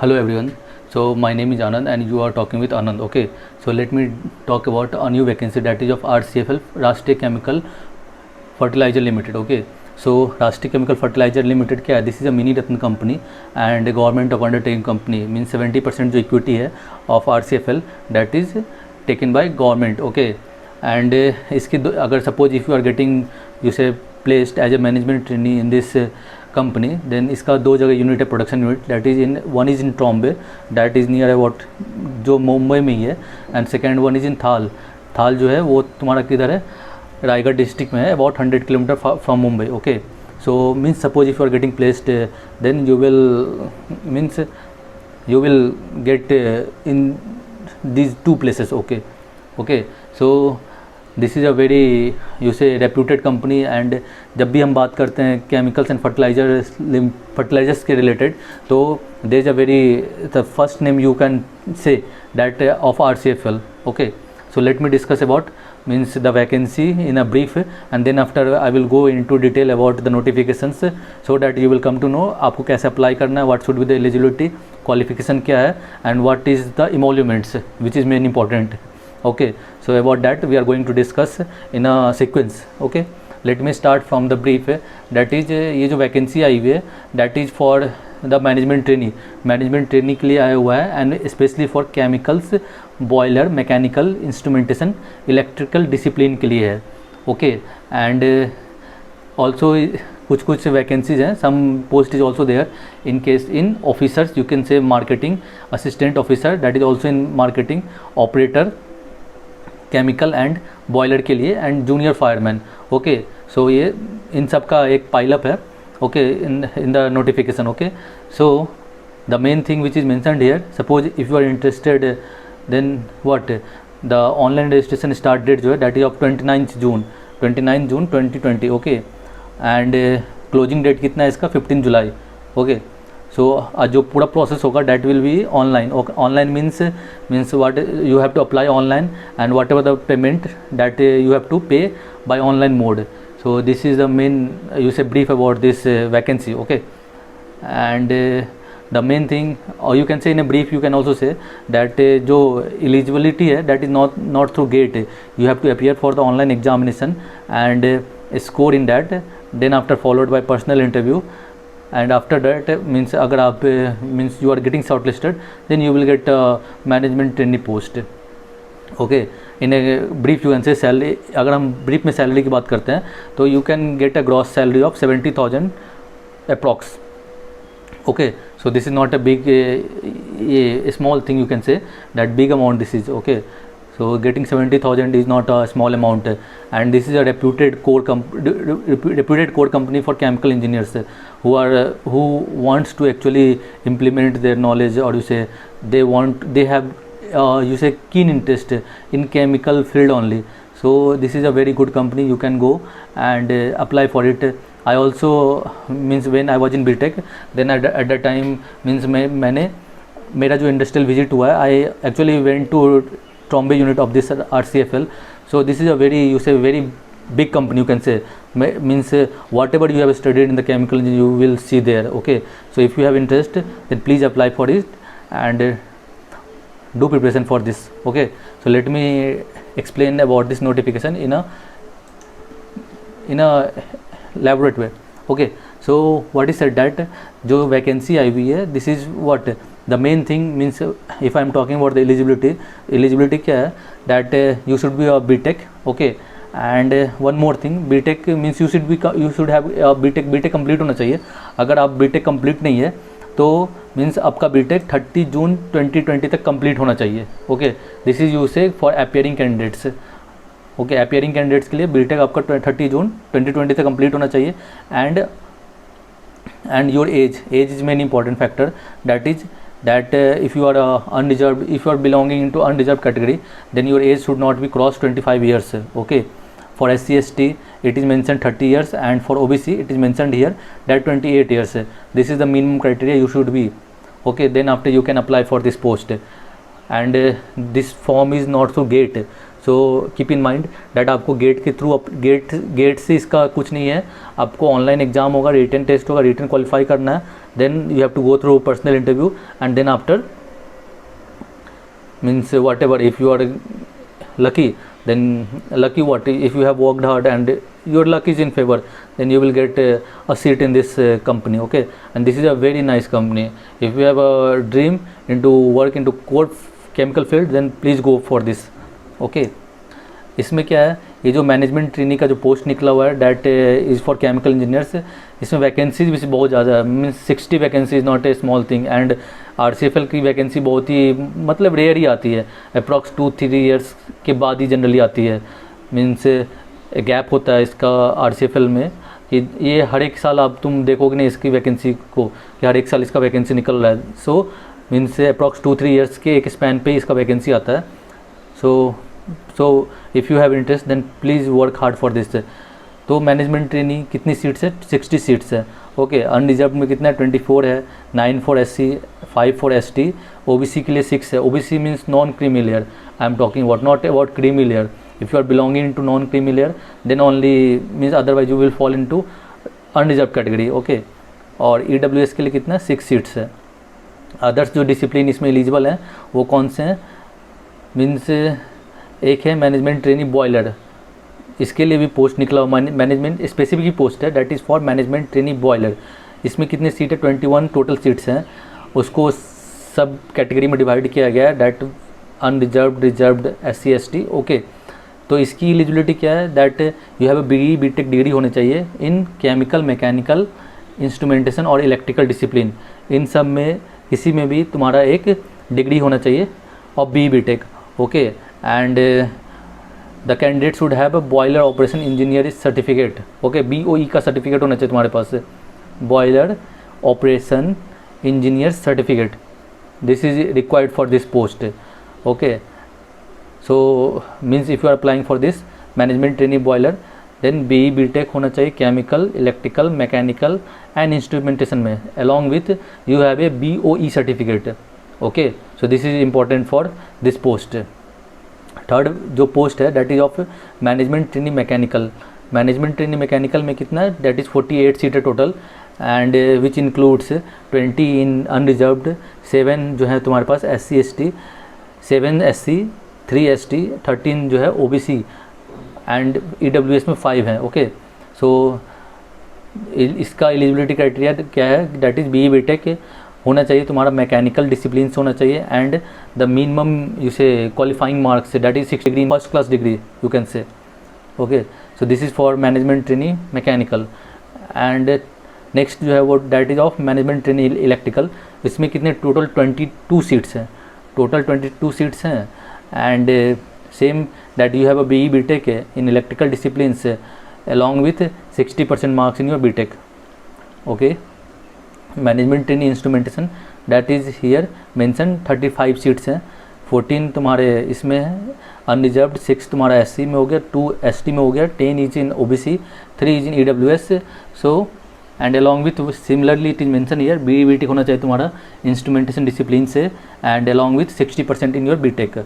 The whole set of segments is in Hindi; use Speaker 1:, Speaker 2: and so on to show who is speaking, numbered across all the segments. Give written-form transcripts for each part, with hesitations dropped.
Speaker 1: Hello everyone. So my name is Anand and you are talking with Anand. Okay. So let me talk about a new vacancy that is of RCFL, Rashtriya Chemical Fertilizer Limited. Okay. So Rashtriya Chemical Fertilizer Limited क्या है? This is a mini Ratna company and a government of undertaking company. Means 70% जो equity है of RCFL that is taken by government. Okay. And इसकी अगर suppose if you are getting you say placed as a management trainee in this company then इसका दो जगह यूनिट है production unit that is in one is in Trombay that is near about जो मुंबई में ही है and second one is in Thal Thal जो है वो तुम्हारा किधर है रायगढ़ डिस्ट्रिक्ट में है about 100 kilometre from Mumbai okay so means suppose if you are getting placed then you will get in these two places okay so this is a very you say reputed company and जब भी हम बात करते हैं केमिकल्स एंड फर्टिलाइजर्स के रिलेटेड तो there is a very the first name you can say that of RCFL okay so let me discuss about means the vacancy in a brief and then after I will go into detail about the notifications so that you will come to know आपको कैसे अप्लाई करना है what should be the eligibility qualification क्या है and what is the emoluments which is main important okay so about that we are going to discuss in a sequence okay let me start from the brief that is ये जो वैकेंसी आई हुई है that is for the management trainee के लिए आया हुआ है and especially for chemicals boiler mechanical instrumentation electrical discipline के लिए है okay and also कुछ वैकेंसीज हैं some post is also there in case in officers you can say marketing assistant officer that is also in marketing operator chemical and boiler के लिए and junior fireman okay so ये इन सब का एक पाइलअप है okay in the notification okay so the main thing which is mentioned here suppose if you are interested then what the online registration start date जो है that is of 29 June 2020 okay and closing date कितना है इसका 15 जुलाई ओके सो जो पूरा प्रोसेस होगा that will be online online means what you have to apply online and whatever the payment that you have to pay by online mode so this is the main you say brief about this vacancy okay and the main thing और you can say in a brief you can also say that जो एलिजिबिलिटी है that is not through GATE you have to appear for the online examination and score in that then after followed by personal interview and after that means अगर आप means you are getting shortlisted then you will get management trainee post okay in a brief you can say salary अगर हम brief में salary की बात करते हैं तो you can get a gross salary of 70,000 approx okay so this is not a big a small thing you can say that big amount this is okay so getting 70,000 is not a small amount and this is a reputed core company for chemical engineers who wants to actually implement their knowledge or you say they have you say keen interest in chemical field only so this is a very good company you can go and apply for it I also means when I was in BTech then at that time means मैंने मेरा जो इंडस्ट्रियल विजिट हुआ है I actually went to Trombay unit of this RCFL so this is a very you say very big company you can say means whatever you have studied in the chemical engineering you will see there okay so if you have interest then please apply for it and do preparation for this okay so let me explain about this notification in a elaborate way okay so what is said that जो vacancy आई हुई है this is what the main thing means if I am talking about the eligibility क्या है that you should be a BTech okay and one more thing BTech means you should have BTech complete होना चाहिए अगर आप BTech complete नहीं है तो means आपका BTech 30 जून 2020 तक complete होना चाहिए okay this is you say for appearing candidates okay appearing candidates के लिए BTech आपका 30 जून 2020 तक complete होना चाहिए and your age is main important factor that is that if you are undeserved if you are belonging into undeserved category then your age should not be cross 25 years okay for SC/ST it is mentioned 30 years and for OBC it is mentioned here that 28 years this is the minimum criteria you should be okay then after you can apply for this post and this form is not through gate so keep in mind that आपको गेट के थ्रू गेट से इसका कुछ नहीं है, आपको ऑनलाइन एग्जाम होगा, रिटन टेस्ट होगा, रिटन क्वालिफाई करना है, then you have to go through personal interview and then after means whatever, if you are lucky, then lucky what, if you have worked hard and your luck is in favor, then you will get a seat in this company. Okay, and this is a very nice company. If you have a dream into work into core chemical field, then please go for this. Okay, इसमें क्या है, ये जो मैनेजमेंट ट्रेनी का जो पोस्ट निकला हुआ है that is for chemical engineers, इसमें वैकेंसीज भी बहुत ज़्यादा है, means 60 vacancy is not a small thing, and RCFL की वैकेंसी बहुत ही मतलब रेयर ही आती है, अप्रॉक्स 2-3 ईयर्स के बाद ही जनरली आती है, मीन्स गैप होता है इसका RCFL में कि ये हर एक साल आप तुम देखोगे ना इसकी वैकेंसी को कि हर एक साल इसका वैकेंसी निकल रहा है, सो मीन्स अप्रॉक्स 2-3 ईयर्स के एक स्पैन पे इसका वैकेंसी आता है. So if you have interest then please work hard for this. तो मैनेजमेंट ट्रेनी कितनी सीट्स है, 60 सीट्स है. ओके, अनरिजर्व में कितना है, 24 है, 9 for SC, 5 for ST, OBC के लिए 6 है. OBC means non creamy layer, I am talking about, not about creamy layer. If you are belonging to non creamy layer then only means, otherwise you will fall into unreserve category. Okay, और EWS के लिए कितना, 6 सीट्स है. अदर्स जो डिसिप्लिन इसमें एलिजिबल हैं वो कौन से हैं, मीन्स एक है मैनेजमेंट ट्रेनी बॉयलर, इसके लिए भी पोस्ट निकला हुआ, मैनेजमेंट स्पेसिफिक ही पोस्ट है, that is for management trainee boiler. इसमें कितने सीट है, 21 टोटल सीट्स हैं. उसको सब कैटेगरी में डिवाइड किया गया है, that unreserved, reserved, SC ST. Okay, तो इसकी एलिजिबिलिटी क्या है, that you have a BE BTech degree होनी चाहिए इन केमिकल, मैकेनिकल, इंस्ट्रूमेंटेशन और इलेक्ट्रिकल डिसिप्लिन. इन सब में किसी में भी तुम्हारा एक डिग्री होना चाहिए और BE BTech. Okay, and the candidate should have a boiler operation engineer certificate. Okay, BOE का सर्टिफिकेट होना चाहिए तुम्हारे पास, boiler operation engineer certificate. This is required for this post. Okay, so means if you are applying for this management trainee boiler then BE BTech होना चाहिए chemical, electrical, mechanical and instrumentation में, along with you have a BOE certificate. Okay, so this is important for this post. Third जो पोस्ट है that is of management trainee mechanical. Management trainee mechanical में कितना है, डैट इज़ 48 सीट है total, and which includes 20 in unreserved, 7 जो है तुम्हारे पास SC ST, 7 SC, 3 ST, 13 जो है OBC, एंड EWS में 5 है. ओके, सो इसका एलिजिबिलिटी क्राइटेरिया क्या है, डैट इज़ BE BTech होना चाहिए तुम्हारा, मैकेनिकल डिसिप्लिन से होना चाहिए, and the minimum you say qualifying marks that is 6 degree, first class degree you can say. Okay, so this is for management trainee mechanical. And next जो है वो that is of management trainee electrical. इसमें कितने टोटल 22 सीट्स हैं, टोटल 22 सीट्स हैं, and same that you have a BE BTech in electrical discipline से along with 60% marks in your BTech. Okay, management trainee instrumentation that is here mention 35 seats हैं, 14 तुम्हारे इसमें है अनरिजर्व्ड, 6 तुम्हारा SC में हो गया, 2 ST में हो गया, 10 is in OBC, 3 is in EWS. So and along with similarly it is mention here BE BTech होना चाहिए तुम्हारा इंस्ट्रूमेंटेशन डिसिप्लिन से, and along with 60% in your BTech.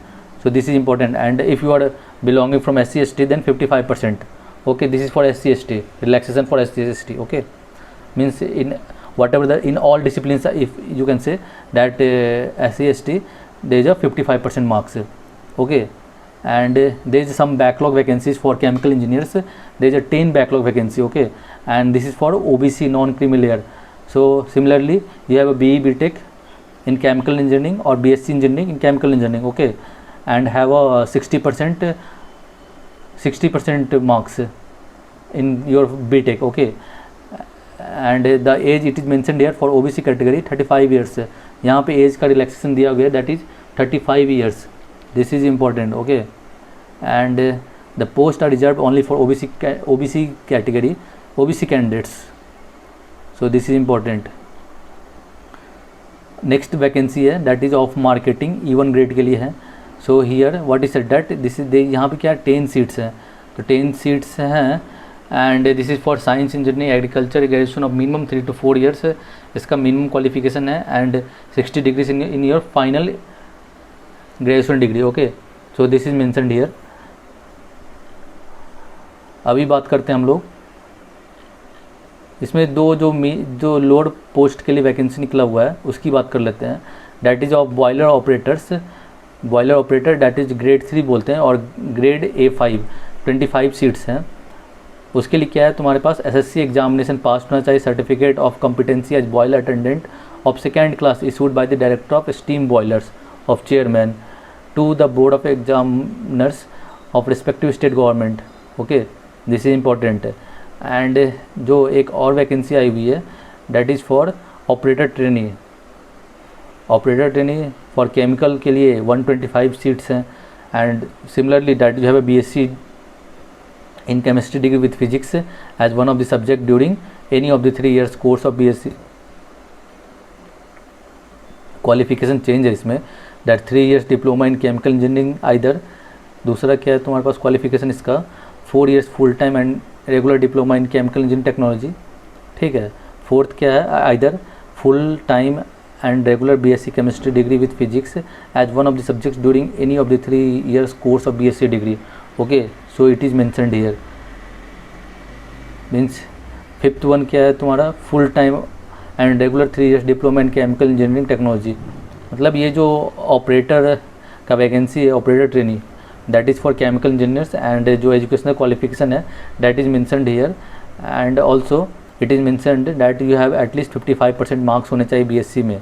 Speaker 1: So this is important, and if you are belonging from SC ST then 55%. Okay, this is for SC ST, relaxation for SC ST. Okay, means in whatever the in all disciplines, if you can say that SC ST there is a 55% marks. Okay, and there is some backlog vacancies for chemical engineers, there is a 10 backlog vacancy. Okay, and this is for OBC non creamy layer. So similarly you have a BE BTech in chemical engineering or BSc engineering in chemical engineering. Okay, and have a 60% marks in your BTech. Okay, and the age it is mentioned here for OBC category 35 years. यहाँ पे एज का रिलैक्सेशन दिया गया that is 35 years. This is important. Okay, and the post are reserve only for OBC category, OBC candidates. So this is important. Next vacancy है that is of marketing E1 grade के लिए है. So here what is said that this is यहाँ पे क्या 10 सीट्स हैं, तो 10 सीट्स हैं, and this is for science engineering agriculture, graduation of minimum 3 to 4 years इसका मिनिमम क्वालिफिकेशन है, and 60 degrees in your final graduation degree. Okay, so this is mentioned here. अभी बात करते हैं हम लोग इसमें जो लोड पोस्ट के लिए वैकेंसी निकला हुआ है उसकी बात कर लेते हैं। That is of boiler operator that is grade 3 बोलते हैं, और ग्रेड A5 25 सीट्स हैं। उसके लिए क्या है, तुम्हारे पास SSC एग्जामिनेशन पास होना चाहिए, certificate of competency as boiler attendant of second class issued by the director of steam boilers of chairman to the board of examiners of respective state government. Okay, this is important. And जो एक और वैकेंसी आई हुई है that is for operator trainee for chemical के लिए 125 सीट्स हैं। And similarly that you have a BSc in chemistry degree with physics as one of the subject during any of the 3 years course of BSc। Qualification change है इसमें, that 3 years diploma in chemical engineering either. दूसरा क्या है तुम्हारे पास क्वालिफिकेशन इसका 4 years full time and regular diploma in chemical engineering technology. ठीक है, फोर्थ क्या है, either full time and regular BSc chemistry degree with physics as one of the subjects during any of the 3 years course of BSc degree। okay, so it is mentioned here। means fifth one क्या है तुम्हारा, full time and regular 3 years diploma in chemical engineering technology. मतलब ये जो ऑपरेटर का वैकेंसी है, operator trainee, that is for chemical engineers, and जो एजुकेशनल क्वालिफिकेशन है that is mentioned here. And also it is mentioned that you have at least 55% marks होने चाहिए BSc में,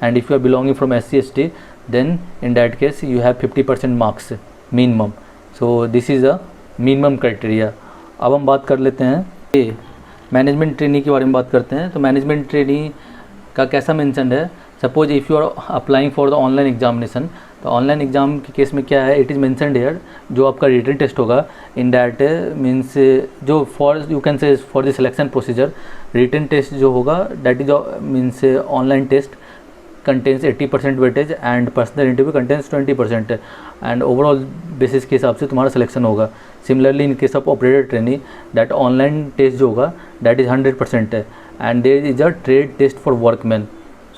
Speaker 1: and if you are belonging from SC ST then in that case you have 50% marks minimum. So this is a minimum criteria. अब हम बात कर लेते हैं ये मैनेजमेंट ट्रेनी के बारे में बात करते हैं। तो मैनेजमेंट ट्रेनी का कैसा मेंशन है, suppose if you are applying for the online examination, तो ऑनलाइन एग्जाम के केस में क्या है, इट इज़ मेंशनड हियर जो आपका रिटन टेस्ट होगा इन दैट मीन्स जो for you can say for the selection procedure written test जो होगा that is means online test contains 80% weightage and personal interview contains 20%, and overall basis के हिसाब से तुम्हारा सिलेक्शन होगा। Similarly in case of operator trainee that online test जो होगा दैट इज़ 100% है, and there is a trade test for workman.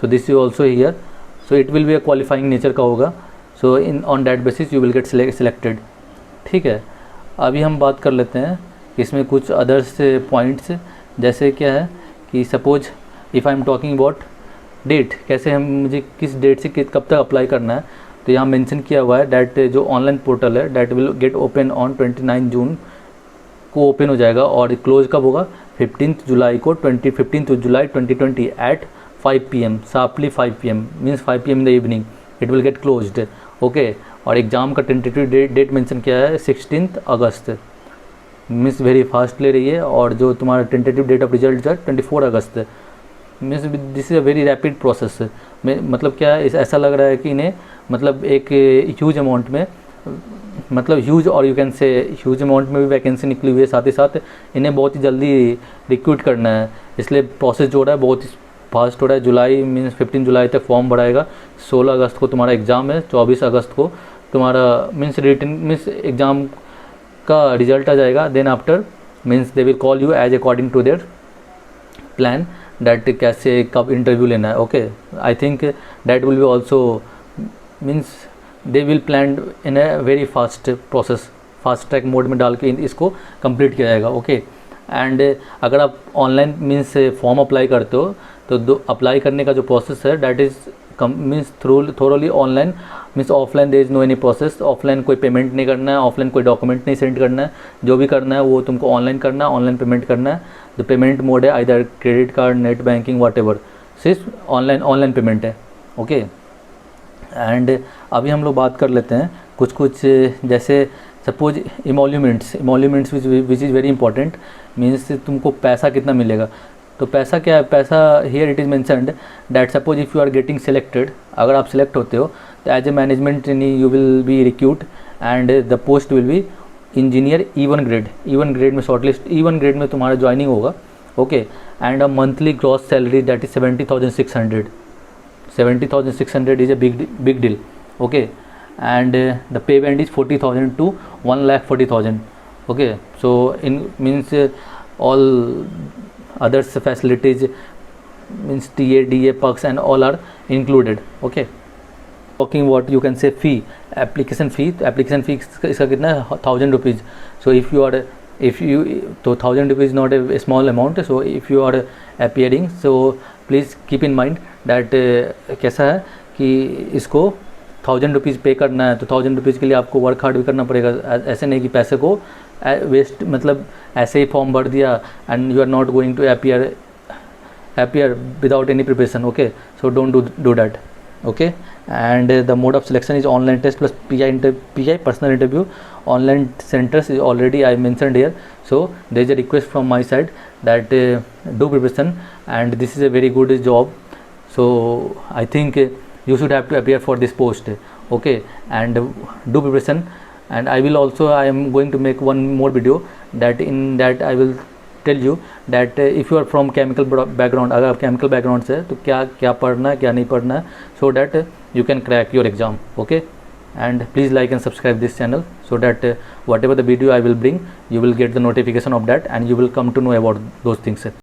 Speaker 1: So this is also here, so it will be a qualifying nature का होगा। So in on that basis you will get selected. ठीक है, अभी हम बात कर लेते हैं इसमें कुछ अदर्स पॉइंट्स, जैसे क्या है कि suppose if I am talking about date, कैसे हम मुझे किस डेट से कब तक अप्लाई करना है, तो यहाँ मेंशन किया हुआ है डैट जो ऑनलाइन पोर्टल है that will get open on 29 जून को ओपन हो जाएगा, और क्लोज कब होगा 15 जुलाई को 15 जुलाई 2020 at 5 PM, sharply 5 PM means 5 PM in the evening it will get closed. Okay, और एग्ज़ाम का टेंटेटिव डेट मेंशन किया है 16 अगस्त, मीन्स वेरी फास्ट ले रही है, और जो तुम्हारा टेंटेटिव डेट ऑफ रिजल्ट है 24 अगस्त, means this is a very rapid process. में मतलब क्या है, ऐसा लग रहा है कि इन्हें मतलब एक ह्यूज अमाउंट में, मतलब ह्यूज और यू कैन से ह्यूज अमाउंट में भी वैकेंसी निकली हुई है, साथ ही साथ इन्हें बहुत ही जल्दी रिक्रूट करना है, इसलिए प्रोसेस जो हो रहा है बहुत ही फास्ट हो रहा है। जुलाई मीन्स 15 जुलाई तक फॉर्म भराएगा, 16 अगस्त को तुम्हारा एग्ज़ाम है, 24 अगस्त को तुम्हारा मीन्स रिटन मीन्स एग्ज़ाम का रिजल्ट आ जाएगा। Then after means they will call you as according to their plan that कैसे कब इंटरव्यू लेना है। Okay, I think that will be also means they will plan in a very fast process, fast track mode में डाल के इसको कंप्लीट किया जाएगा। ओके, एंड अगर आप ऑनलाइन मीन्स फॉर्म अप्लाई करते हो तो अप्लाई करने का जो प्रोसेस है that is means thoroughly online, means offline there is no any process. Offline कोई पेमेंट नहीं करना है, ऑफलाइन कोई डॉक्यूमेंट नहीं सेंड करना है, जो भी करना है वो तुमको ऑनलाइन करना है, ऑनलाइन पेमेंट करना है। जो पेमेंट मोड है either credit card, net banking, whatever, सिर्फ ऑनलाइन पेमेंट है। ओके, एंड अभी हम लोग बात कर लेते हैं कुछ जैसे suppose emoluments which is very important, means तुमको पैसा कितना मिलेगा। तो पैसा क्या है, पैसा here it is mentioned that suppose if you are getting selected, अगर आप सिलेक्ट होते हो तो as a management trainee you will be recruit and the post will be engineer E1 grade में शॉर्टलिस्ट, E1 ग्रेड में तुम्हारा ज्वाइनिंग होगा। Okay, and a monthly gross salary that is 70,600 is a big deal. Okay, and the pay band is 40,000 to 1,40,000। Okay, so in means all others facilities means TA, DA, perks and all are included. Okay, talking what you can say fee, application fee, तो application fee इसका कितना है 1,000 rupees. so if you are if you, तो 1000 rupees is not a small amount, so if you are appearing, so please keep in mind that कैसा है कि इसको 1000 रुपीज़ पे करना है, तो 1000 रुपीज़ के लिए आपको वर्क हार्ड भी करना पड़ेगा। ऐसे नहीं कि पैसे को वेस्ट, मतलब ऐसे ही फॉर्म भर दिया and you are not going to appear without any preparation, okay? So don't do that, okay? And the mode of selection is online test plus PI personal interview. Online centers is already I mentioned here, so there is a request from my side that do preparation, and this is a very good job, so I think you should have to appear for this post, okay? And do preparation, and I am going to make one more video that in that I will tell you that if you are from chemical background, अगर आप chemical background से तो क्या क्या पढ़ना है क्या नहीं पढ़ना है, so that you can crack your exam, okay? And please like and subscribe this channel so that whatever the video I will bring, you will get the notification of that and you will come to know about those things.